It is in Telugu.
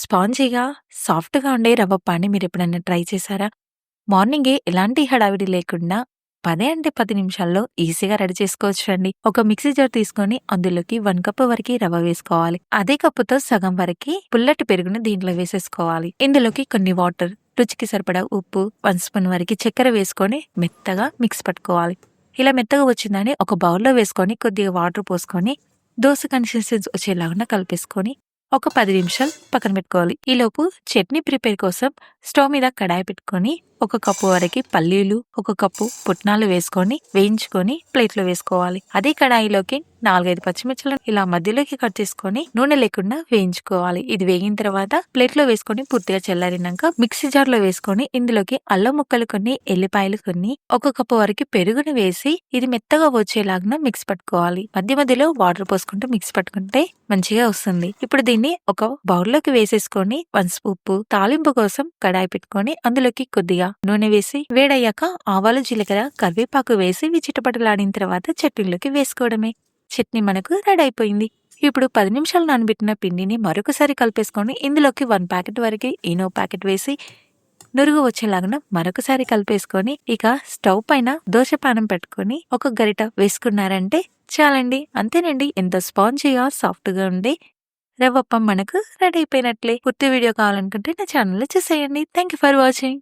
స్పాంజీగా, సాఫ్ట్‌గా ఉండే రవ్వ పాని మీరెప్పుడన్నా ట్రై చేశారా? మార్నింగే ఎలాంటి హడావిడి లేకుండా 10 అంటే 10 నిమిషాల్లో ఈజీగా రెడీ చేసుకోవచ్చండి. ఒక మిక్సీ జార్ తీసుకొని అందులోకి 1 కప్ వరకి రవ్వ వేసుకోవాలి. అదే కప్పుతో సగం వరకి పుల్లటి పెరుగుని దీంట్లో వేసేసుకోవాలి. ఇందులోకి కొన్ని వాటర్, రుచికి సరిపడా ఉప్పు, 1 స్పూన్ వరకి చక్కెర వేసుకొని మెత్తగా మిక్స్ పట్టుకోవాలి. ఇలా మెత్తగా వచ్చిందని ఒక బౌల్‌లో వేసుకొని కొద్దిగా వాటర్ పోసుకొని దోస కన్సిస్టెన్సీ వచ్చేలాగా కలిపేసుకొని ఒక 10 నిమిషాలు పక్కన పెట్టుకోవాలి. ఈలోపు చట్నీ ప్రిపేర్ కోసం స్టవ్ మీద కడాయి పెట్టుకొని ఒక కప్పు వరకి పల్లీలు, ఒక కప్పు పుట్నాలు వేసుకొని వేయించుకొని ప్లేట్లో వేసుకోవాలి. అదే కడాయిలోకి 4, 5 పచ్చిమిర్చిలను ఇలా మధ్యలోకి కట్ చేసుకొని నూనె లేకుండా వేయించుకోవాలి. ఇది వేగిన తర్వాత ప్లేట్లో వేసుకొని పూర్తిగా చల్లారినాక మిక్సీ జార్లో వేసుకొని ఇందులోకి అల్లం ముక్కలు కొన్ని, ఎల్లిపాయలు కొన్ని, ఒక కప్పు వరకు పెరుగుని వేసి ఇది మెత్తగా వచ్చేలాగా మిక్స్ పట్టుకోవాలి. మధ్య మధ్యలో వాటర్ పోసుకుంటూ మిక్స్ పట్టుకుంటే మంచిగా వస్తుంది. ఇప్పుడు దీన్ని ఒక బౌల్లోకి వేసేసుకొని 1 స్పూన్ ఉప్పు, తాలింపు కోసం కడాయి పెట్టుకొని అందులోకి కొద్దిగా నూనె వేసి వేడయ్యాక ఆవాలు, జీలకర్ర, కరివేపాకు వేసి చిటపటలాడిన తర్వాత చట్నీలోకి వేసుకోవడమే. చట్నీ మనకు రెడీ అయిపోయింది. ఇప్పుడు 10 నిమిషాలు నానబెట్టిన పిండిని మరొకసారి కలిపేసుకొని ఇందులోకి 1 ప్యాకెట్ వరకు ఈనో ప్యాకెట్ వేసి నురుగు వచ్చేలాగా మరొకసారి కలిపేసుకొని ఇక స్టవ్ పైన దోశ పానం పెట్టుకొని ఒక గరిట వేసుకున్నారంటే చాలండి. అంతేనండి. ఎంత స్పాంజీగా, సాఫ్ట్‌గా ఉండే రవ్వప్పం మనకు రెడీ అయిపోయినట్లే. పూర్తి వీడియో కావాలనుకుంటే నా ఛానల్‌లో చూసేయండి. Thank you for watching.